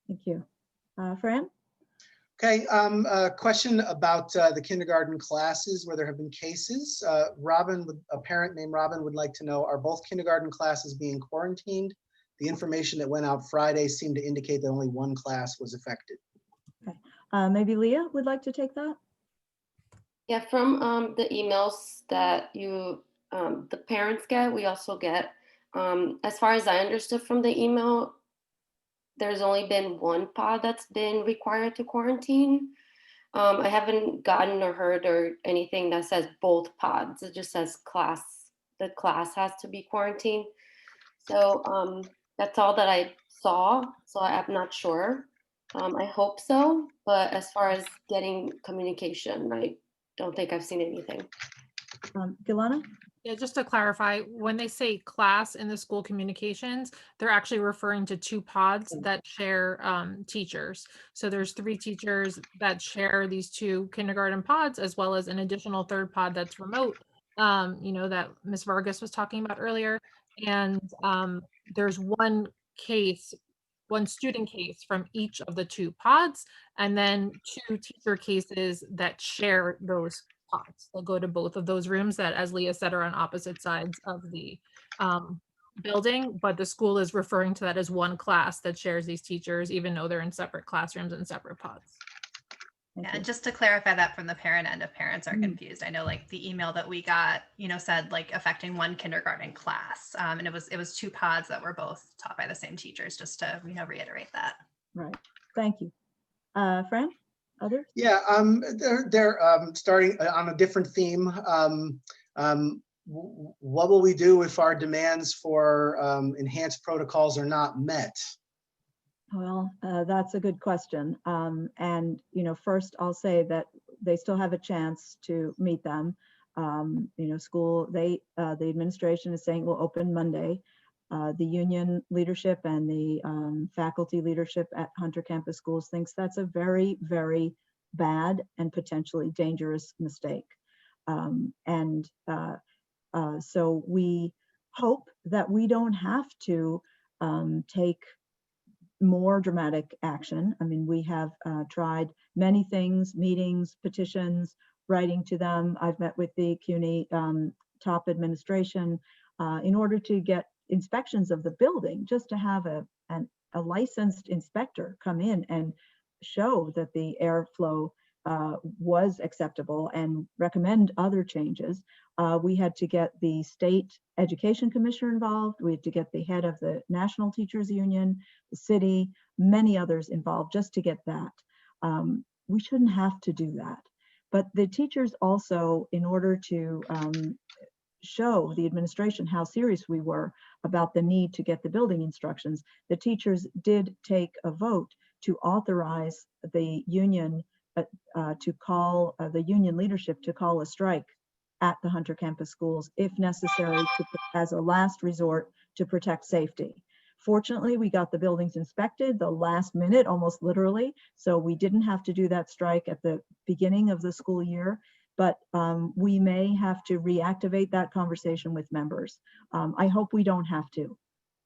Thank you. Fran? Okay, a question about the kindergarten classes where there have been cases. Robin, a parent named Robin would like to know, are both kindergarten classes being quarantined? The information that went out Friday seemed to indicate that only one class was affected. Okay. Maybe Leah would like to take that? Yeah, from the emails that you, the parents get, we also get, as far as I understood from the email, there's only been one pod that's been required to quarantine. I haven't gotten or heard or anything that says both pods. It just says class, the class has to be quarantined. So that's all that I saw. So I'm not sure. I hope so, but as far as getting communication, I don't think I've seen anything. Gilana? Yeah, just to clarify, when they say class in the school communications, they're actually referring to two pods that share teachers. So there's 3 teachers that share these 2 kindergarten pods, as well as an additional 3rd pod that's remote, you know, that Ms. Vargas was talking about earlier. And there's one student case from each of the 2 pods, and then 2 teacher cases that share those pods. They'll go to both of those rooms that, as Leah said, are on opposite sides of the building, but the school is referring to that as one class that shares these teachers, even though they're in separate classrooms and separate pods. Yeah, and just to clarify that from the parent end, if parents are confused, I know like the email that we got, you know, said like affecting one kindergarten class, and it was 2 pods that were both taught by the same teachers, just to, you know, reiterate that. Right. Thank you. Fran? Others? Yeah, they're starting on a different theme. What will we do if our demands for enhanced protocols are not met? Well, that's a good question. And, you know, first I'll say that they still have a chance to meet them. You know, the administration is saying we'll open Monday. The union leadership and the faculty leadership at Hunter Campus Schools thinks that's a very, very bad and potentially dangerous mistake. So we hope that we don't have to take more dramatic action. I mean, we have tried many things, meetings, petitions, writing to them. I've met with the CUNY top administration in order to get inspections of the building, just to have a licensed inspector come in and show that the airflow was acceptable and recommend other changes. We had to get the state education commissioner involved. We had to get the head of the National Teachers Union, the city, many others involved just to get that. We shouldn't have to do that. But the teachers also, in order to show the administration how serious we were about the need to get the building instructions, the teachers did take a vote to authorize the union to call the union leadership to call a strike at the Hunter campus schools if necessary as a last resort to protect safety. Fortunately, we got the buildings inspected the last minute, almost literally, so we didn't have to do that strike at the beginning of the school year, but we may have to reactivate that conversation with members. I hope we don't have to.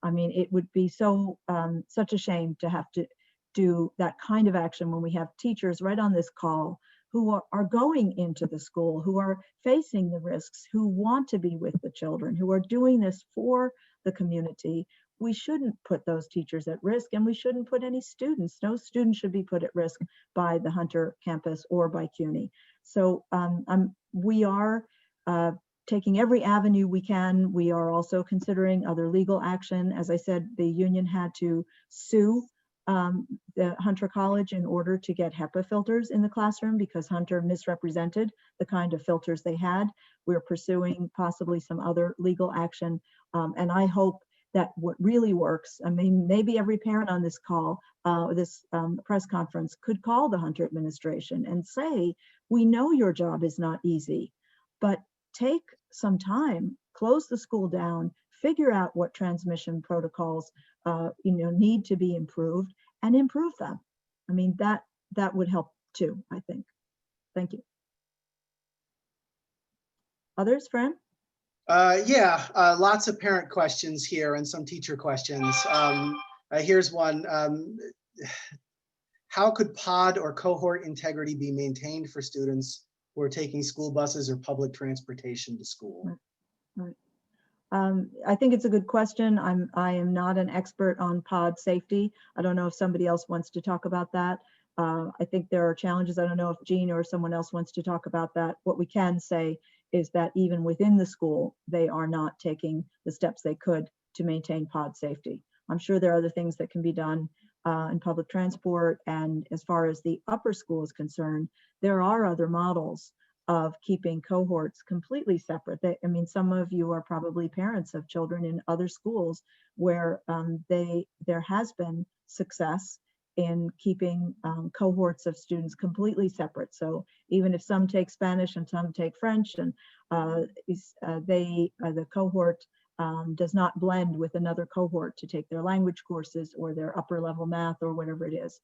I mean, it would be such a shame to have to do that kind of action when we have teachers right on this call who are going into the school, who are facing the risks, who want to be with the children, who are doing this for the community. We shouldn't put those teachers at risk, and we shouldn't put any students. No student should be put at risk by the Hunter campus or by CUNY. So we are taking every avenue we can. We are also considering other legal action. As I said, the union had to sue the Hunter College in order to get HEPA filters in the classroom because Hunter misrepresented the kind of filters they had. We're pursuing possibly some other legal action, and I hope that what really works, I mean, maybe every parent on this call, this press conference could call the Hunter administration and say, we know your job is not easy, but take some time, close the school down, figure out what transmission protocols need to be improved and improve them. I mean, that would help too, I think. Thank you. Others, Fran? Yeah, lots of parent questions here and some teacher questions. Here's one. How could pod or cohort integrity be maintained for students who are taking school buses or public transportation to school? Right. I think it's a good question. I am not an expert on pod safety. I don't know if somebody else wants to talk about that. I think there are challenges. I don't know if Jean or someone else wants to talk about that. What we can say is that even within the school, they are not taking the steps they could to maintain pod safety. I'm sure there are other things that can be done in public transport. And as far as the upper school is concerned, there are other models of keeping cohorts completely separate. I mean, some of you are probably parents of children in other schools where there has been success in keeping cohorts of students completely separate. So even if some take Spanish and some take French, and the cohort does not blend with another cohort to take their language courses or their upper level math or whatever it is.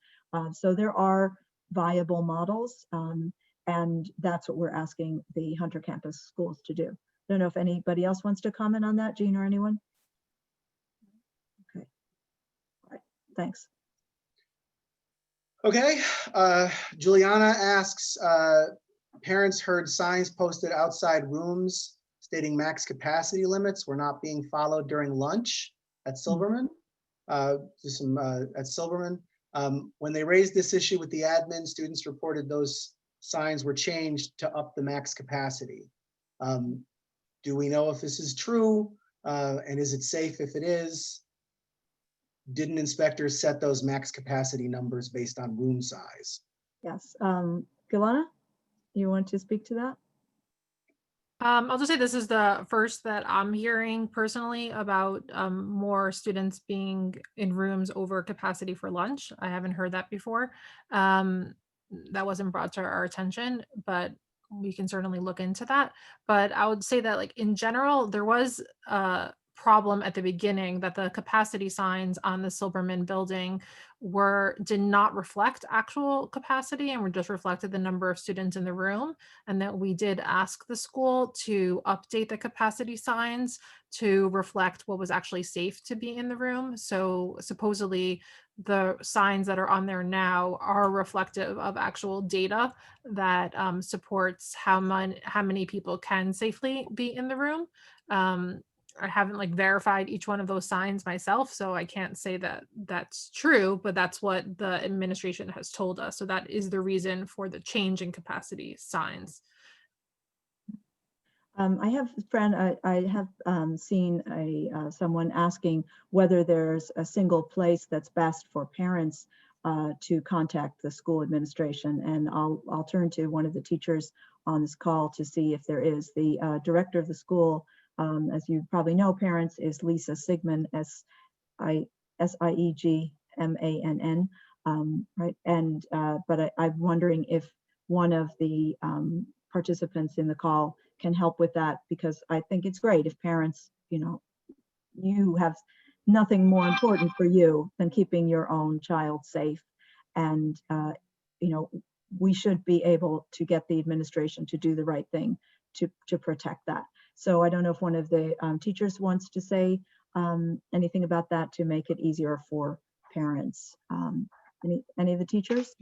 So there are viable models, and that's what we're asking the Hunter campus schools to do. I don't know if anybody else wants to comment on that, Jean or anyone? Okay, all right, thanks. Okay, Juliana asks, parents heard signs posted outside rooms stating max capacity limits were not being followed during lunch at Silverman. At Silverman. When they raised this issue with the admin, students reported those signs were changed to up the max capacity. Do we know if this is true? And is it safe if it is? Didn't inspectors set those max capacity numbers based on room size? Yes, Gilana, you want to speak to that? I'll just say this is the first that I'm hearing personally about more students being in rooms over capacity for lunch. I haven't heard that before. That wasn't brought to our attention, but we can certainly look into that. But I would say that, like, in general, there was a problem at the beginning that the capacity signs on the Silberman building did not reflect actual capacity and were just reflected the number of students in the room, and that we did ask the school to update the capacity signs to reflect what was actually safe to be in the room. So supposedly the signs that are on there now are reflective of actual data that supports how many people can safely be in the room. I haven't like verified each one of those signs myself, so I can't say that that's true, but that's what the administration has told us. So that is the reason for the change in capacity signs. I have, Fran, I have seen someone asking whether there's a single place that's best for parents to contact the school administration. And I'll turn to one of the teachers on this call to see if there is. The director of the school, as you probably know, parents, is Lisa Sigman, S-I-E-G-M-A-N-N, right? And, but I'm wondering if one of the participants in the call can help with that, because I think it's great if parents, you have nothing more important for you than keeping your own child safe. And, we should be able to get the administration to do the right thing to protect that. So I don't know if one of the teachers wants to say anything about that to make it easier for parents. Any of the teachers?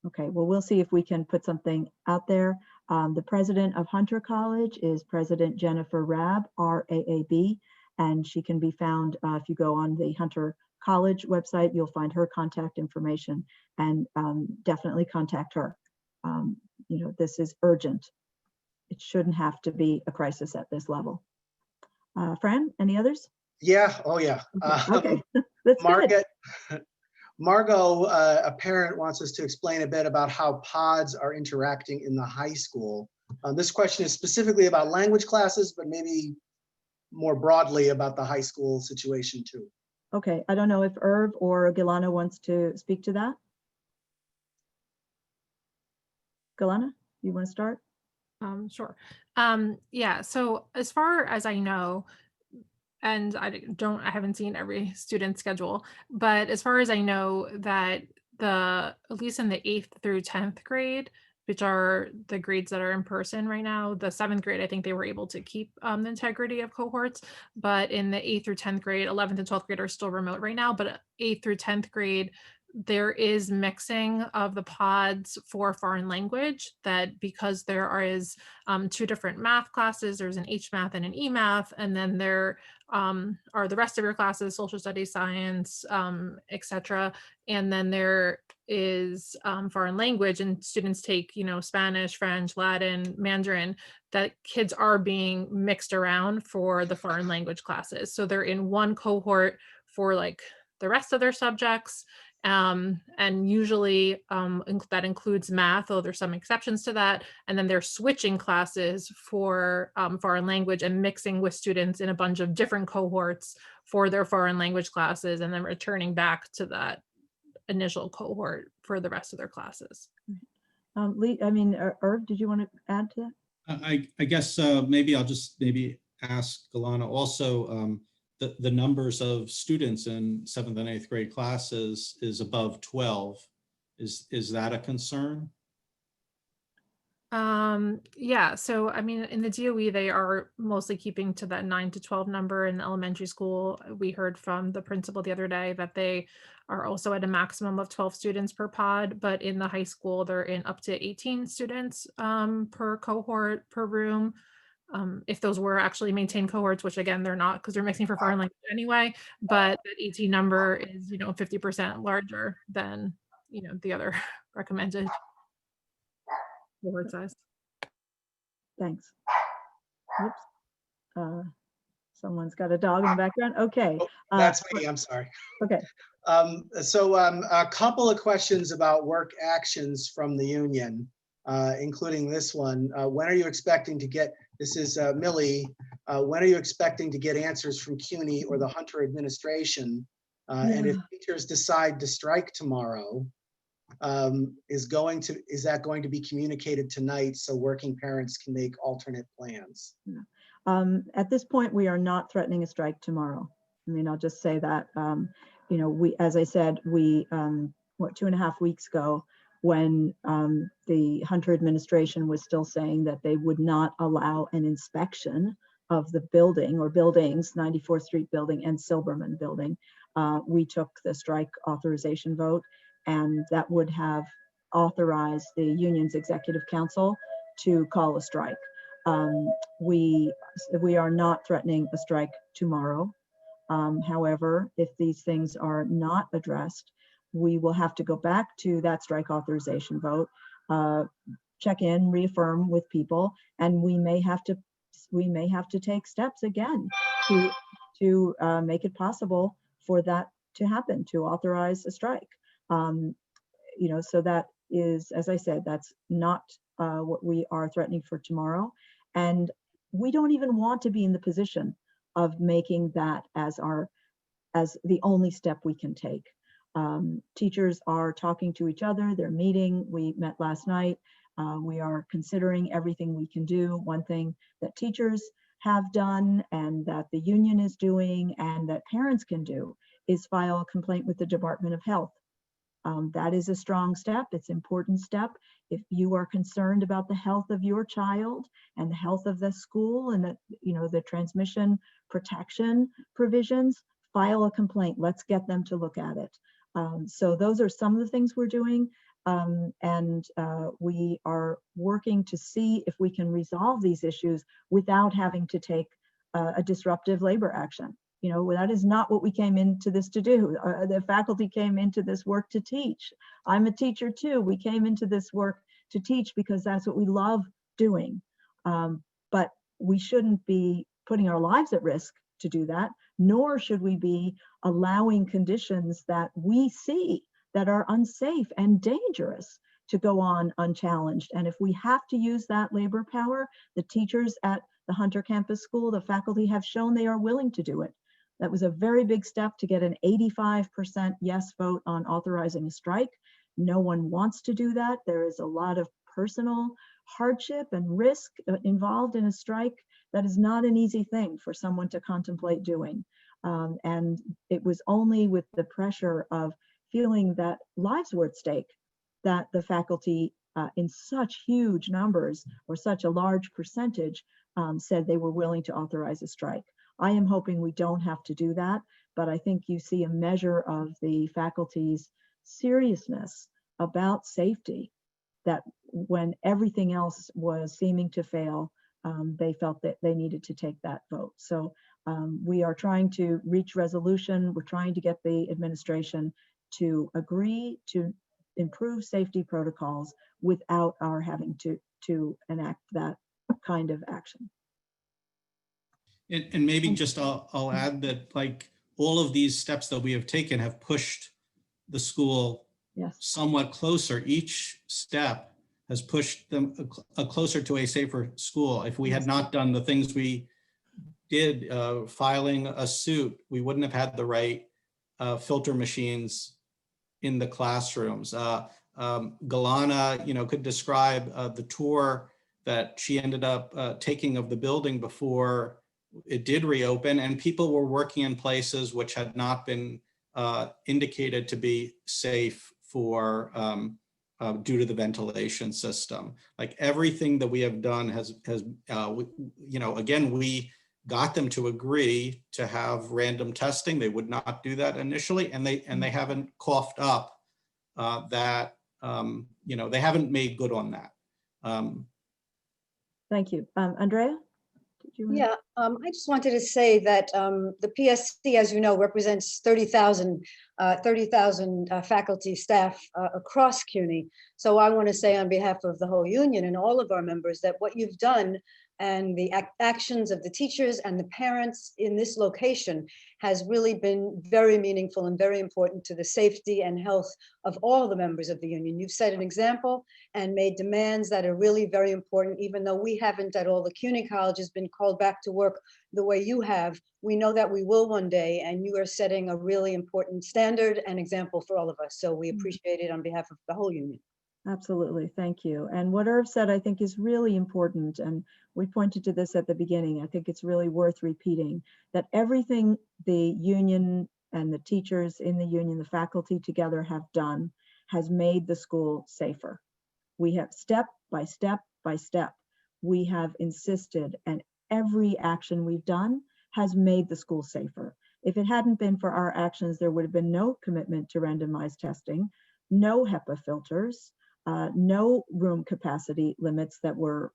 Okay, well, we'll see if we can put something out there. The president of Hunter College is President Jennifer Raab, R-A-A-B, and she can be found if you go on the Hunter College website, you'll find her contact information, and definitely contact her. This is urgent. It shouldn't have to be a crisis at this level. Fran, any others? Yeah, oh yeah. Okay, that's good. Margot, a parent, wants us to explain a bit about how pods are interacting in the high school. This question is specifically about language classes, but maybe more broadly about the high school situation too. Okay, I don't know if Irv or Galana wants to speak to that. Galana, you want to start? Sure. Yeah, so as far as I know, and I haven't seen every student schedule, but as far as I know, that at least in the 8th through 10th grade, which are the grades that are in person right now, the 7th grade, I think they were able to keep the integrity of cohorts, but in the 8th through 10th grade, 11th and 12th grade are still remote right now, but 8th through 10th grade, there is mixing of the pods for foreign language, that because there is 2 different math classes, there's an HMath and an eMath, and then there are the rest of your classes, social studies, science, etc. And then there is foreign language, and students take, Spanish, French, Latin, Mandarin, that kids are being mixed around for the foreign language classes. So they're in one cohort for like the rest of their subjects. And usually that includes math, though there's some exceptions to that. And then they're switching classes for foreign language and mixing with students in a bunch of different cohorts for their foreign language classes, and then returning back to that initial cohort for the rest of their classes. Irv, did you want to add to that? I guess maybe I'll just ask Galana also, the numbers of students in 7th and 8th grade classes is above 12. Is that a concern? Yeah, so in the DOE, they are mostly keeping to that 9 to 12 number. In the elementary school, we heard from the principal the other day that they are also at a maximum of 12 students per pod, but in the high school, they're in up to 18 students per cohort, per room. If those were actually maintained cohorts, which again, they're not, because they're mixing for foreign language anyway, but that 18 number is, 50% larger than, the other recommended cohort size. Thanks. Oops. Someone's got a dog in the background. Okay. That's me, I'm sorry. Okay. A couple of questions about work actions from the union, including this one. When are you expecting to get, this is Millie, when are you expecting to get answers from CUNY or the Hunter administration? And if teachers decide to strike tomorrow, is that going to be communicated tonight so working parents can make alternate plans? At this point, we are not threatening a strike tomorrow. I'll just say that, as I said, 2.5 weeks ago, when the Hunter administration was still saying that they would not allow an inspection of the building or buildings, 94th Street building and Silberman building, we took the strike authorization vote, and that would have authorized the union's executive council to call a strike. we are not threatening a strike tomorrow. However, if these things are not addressed, we will have to go back to that strike authorization vote, check in, reaffirm with people, and we may have to take steps again to make it possible for that to happen, to authorize a strike. So that is, as I said, that's not what we are threatening for tomorrow. And we don't even want to be in the position of making that as the only step we can take. Teachers are talking to each other, they're meeting. We met last night. We are considering everything we can do. One thing that teachers have done and that the union is doing and that parents can do is file a complaint with the Department of Health. That is a strong step. It's an important step. If you are concerned about the health of your child and the health of the school and the transmission protection provisions, file a complaint. Let's get them to look at it. So those are some of the things we're doing. We are working to see if we can resolve these issues without having to take a disruptive labor action. That is not what we came into this to do. The faculty came into this work to teach. I'm a teacher too. We came into this work to teach because that's what we love doing. But we shouldn't be putting our lives at risk to do that, nor should we be allowing conditions that we see that are unsafe and dangerous to go on unchallenged. And if we have to use that labor power, the teachers at the Hunter Campus School, the faculty have shown they are willing to do it. That was a very big step to get an 85% yes vote on authorizing a strike. No one wants to do that. There is a lot of personal hardship and risk involved in a strike. That is not an easy thing for someone to contemplate doing. And it was only with the pressure of feeling that lives were at stake that the faculty in such huge numbers or such a large percentage said they were willing to authorize a strike. I am hoping we don't have to do that, but I think you see a measure of the faculty's seriousness about safety, that when everything else was seeming to fail, they felt that they needed to take that vote. So we are trying to reach resolution. We're trying to get the administration to agree to improve safety protocols without our having to enact that kind of action. And maybe just I'll add that like all of these steps that we have taken have pushed the school somewhat closer. Each step has pushed them closer to a safer school. If we had not done the things we did, filing a suit, we wouldn't have had the right filter machines in the classrooms. Galana, could describe the tour that she ended up taking of the building before it did reopen, and people were working in places which had not been indicated to be safe for due to the ventilation system. Like everything that we have done has again, we got them to agree to have random testing. They would not do that initially, and they haven't coughed up that they haven't made good on that. Thank you, Andrea. Yeah, I just wanted to say that the PSC, as you know, represents 30,000 faculty, staff across CUNY. So I want to say on behalf of the whole union and all of our members that what you've done and the actions of the teachers and the parents in this location has really been very meaningful and very important to the safety and health of all the members of the union. You've set an example and made demands that are really very important, even though we haven't at all the CUNY colleges been called back to work the way you have. We know that we will one day, and you are setting a really important standard and example for all of us. So we appreciate it on behalf of the whole union. Absolutely, thank you. And what Irv said, I think, is really important. And we pointed to this at the beginning. I think it's really worth repeating that everything the union and the teachers in the union, the faculty together have done has made the school safer. We have step by step by step, we have insisted, and every action we've done has made the school safer. If it hadn't been for our actions, there would have been no commitment to randomized testing, no HEPA filters, no room capacity limits that were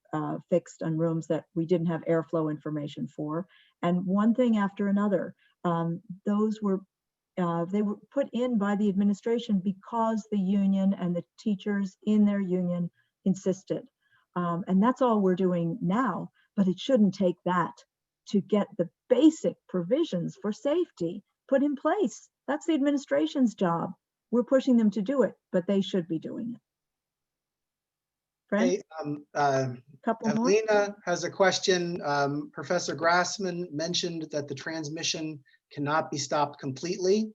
fixed on rooms that we didn't have airflow information for. And one thing after another, those were they were put in by the administration because the union and the teachers in their union insisted. And that's all we're doing now, but it shouldn't take that to get the basic provisions for safety put in place. That's the administration's job. We're pushing them to do it, but they should be doing it. Fran, Hey, couple more. Evelina has a question. Professor Grassman mentioned that the transmission cannot be stopped completely.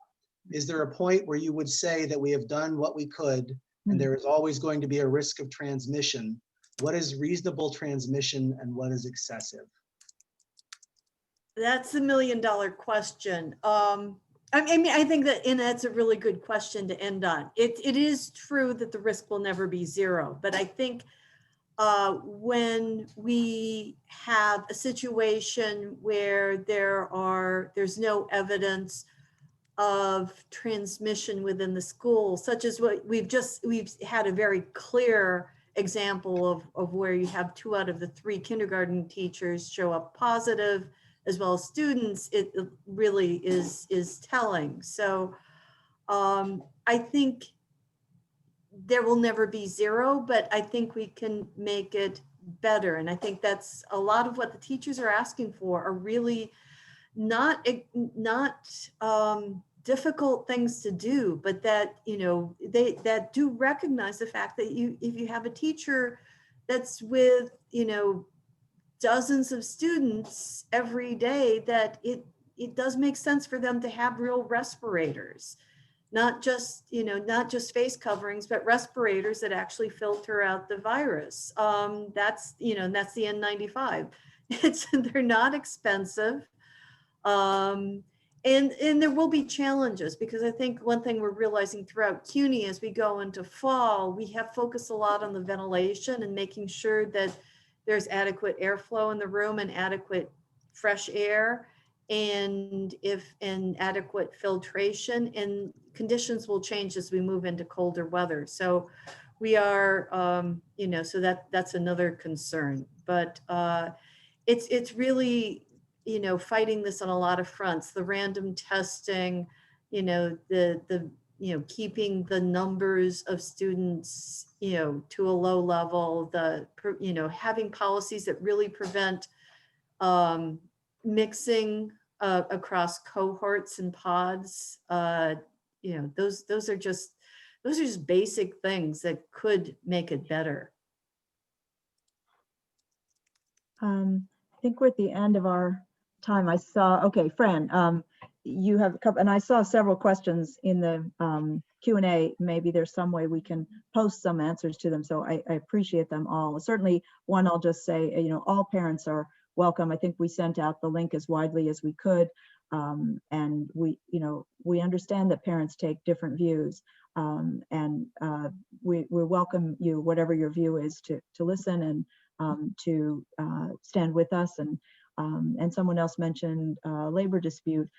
Is there a point where you would say that we have done what we could and there is always going to be a risk of transmission? What is reasonable transmission and what is excessive? That's the $1 million question. I mean, I think that, and that's a really good question to end on. It is true that the risk will never be zero, but I think when we have a situation where there's no evidence of transmission within the school, such as what we've had a very clear example of where you have 2 out of the 3 kindergarten teachers show up positive, as well as students, it really is telling. So I think there will never be zero, but I think we can make it better. And I think that's a lot of what the teachers are asking for are really not difficult things to do, but that, that do recognize the fact that if you have a teacher that's with, dozens of students every day, that it does make sense for them to have real respirators, not just face coverings, but respirators that actually filter out the virus. That's the N95. They're not expensive. And there will be challenges, because I think one thing we're realizing throughout CUNY as we go into fall, we have focused a lot on the ventilation and making sure that there's adequate airflow in the room and adequate fresh air and adequate filtration, and conditions will change as we move into colder weather. So we are, so that's another concern, but it's really, fighting this on a lot of fronts, the random testing, keeping the numbers of students, to a low level, having policies that really prevent mixing across cohorts and pods. Those are just basic things that could make it better. I think we're at the end of our time. I saw, okay, Fran, you have a couple, and I saw several questions in the Q&A. Maybe there's some way we can post some answers to them. So I appreciate them all. Certainly one, I'll just say, all parents are welcome. I think we sent out the link as widely as we could. And we understand that parents take different views. And we welcome you, whatever your view is, to listen and to stand with us. And someone else mentioned labor dispute.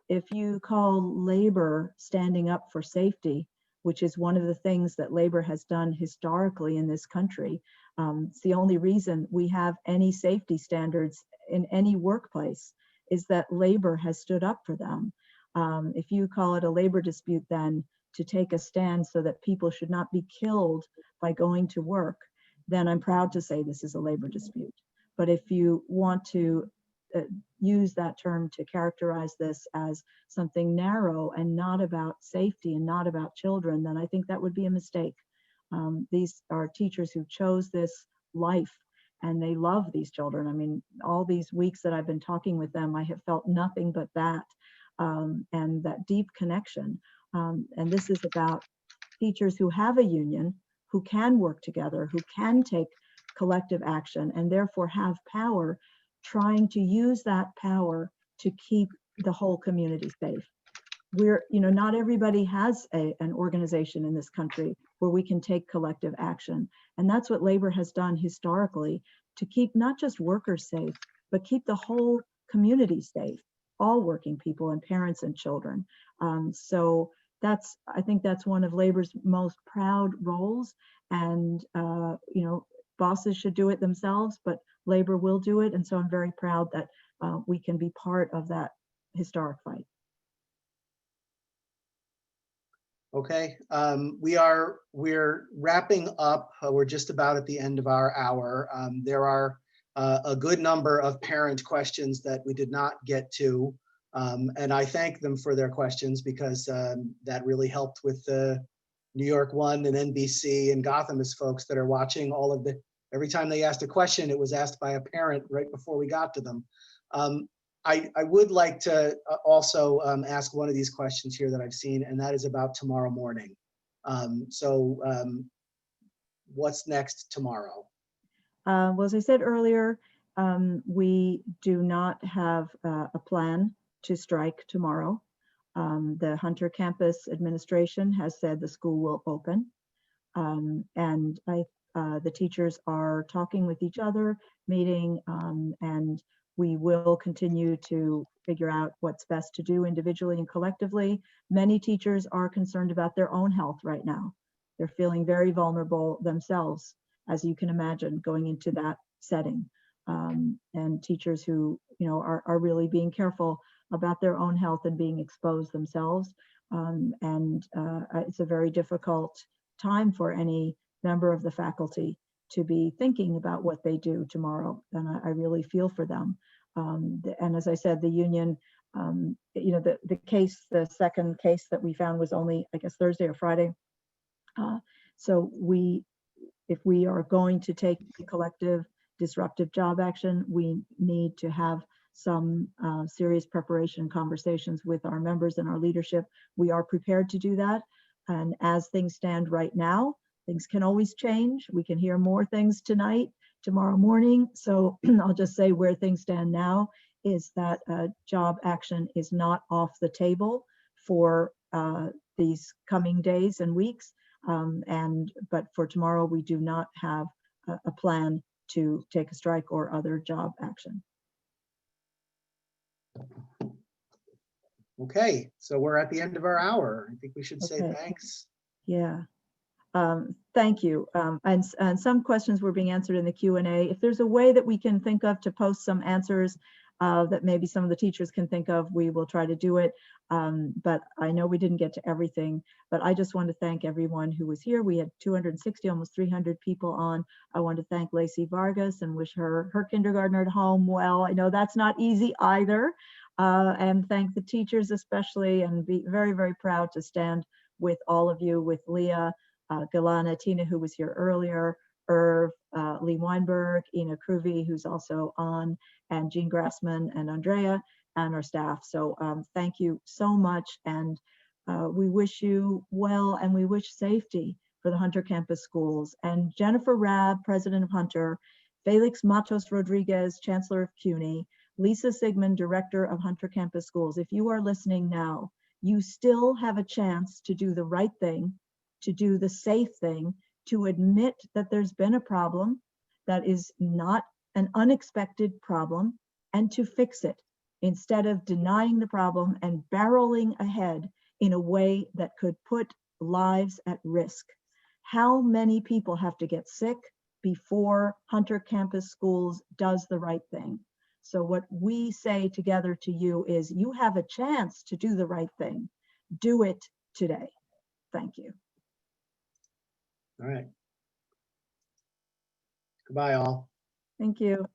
If you call labor standing up for safety, which is one of the things that labor has done historically in this country, it's the only reason we have any safety standards in any workplace, is that labor has stood up for them. If you call it a labor dispute, then to take a stand so that people should not be killed by going to work, then I'm proud to say this is a labor dispute. But if you want to use that term to characterize this as something narrow and not about safety and not about children, then I think that would be a mistake. These are teachers who chose this life and they love these children. I mean, all these weeks that I've been talking with them, I have felt nothing but that, and that deep connection. And this is about teachers who have a union, who can work together, who can take collective action and therefore have power, trying to use that power to keep the whole community safe. We're, not everybody has an organization in this country where we can take collective action. And that's what labor has done historically, to keep not just workers safe, but keep the whole community safe, all working people and parents and children. So I think that's one of labor's most proud roles. And, you know, bosses should do it themselves, but labor will do it. And so I'm very proud that we can be part of that historic fight. Okay, we're wrapping up. We're just about at the end of our hour. There are a good number of parent questions that we did not get to. And I thank them for their questions because that really helped with the New York One and NBC and Gothamist folks that are watching all of every time they asked a question, it was asked by a parent right before we got to them. I would like to also ask one of these questions here that I've seen, and that is about tomorrow morning. What's next tomorrow? Well, as I said earlier, we do not have a plan to strike tomorrow. The Hunter campus administration has said the school will open. And the teachers are talking with each other, meeting, and we will continue to figure out what's best to do individually and collectively. Many teachers are concerned about their own health right now. They're feeling very vulnerable themselves, as you can imagine, going into that setting. And teachers who, you know, are really being careful about their own health and being exposed themselves. It's a very difficult time for any member of the faculty to be thinking about what they do tomorrow. And I really feel for them. And as I said, the union, you know, the second case that we found was only, I guess, Thursday or Friday. So if we are going to take collective disruptive job action, we need to have some serious preparation conversations with our members and our leadership. We are prepared to do that. And as things stand right now, things can always change. We can hear more things tonight, tomorrow morning. So I'll just say where things stand now is that job action is not off the table for these coming days and weeks. But for tomorrow, we do not have a plan to take a strike or other job action. Okay, so we're at the end of our hour. I think we should say Okay. thanks. Yeah. Thank you. And some questions were being answered in the Q&A. If there's a way that we can think of to post some answers that maybe some of the teachers can think of, we will try to do it. But I know we didn't get to everything, but I just want to thank everyone who was here. We had 260, almost 300 people on. I want to thank Lacey Vargas and wish her kindergartner at home well. I know that's not easy either. And thank the teachers especially, and be very, very proud to stand with all of you, with Leah, Galana, Tina, who was here earlier, Irv, Lee Weinberg, Ina Kruvi, who's also on, and Jean Grassman and Andrea and our staff. So thank you so much. And we wish you well, and we wish safety for the Hunter campus schools. And Jennifer Rabb, president of Hunter, Felix Matos Rodriguez, chancellor of CUNY, Lisa Sigmund, director of Hunter campus schools. If you are listening now, you still have a chance to do the right thing, to do the safe thing, to admit that there's been a problem that is not an unexpected problem, and to fix it instead of denying the problem and barreling ahead in a way that could put lives at risk. How many people have to get sick before Hunter campus schools does the right thing? So what we say together to you is, you have a chance to do the right thing. Do it today. Thank you. All right. Goodbye, all. Thank you.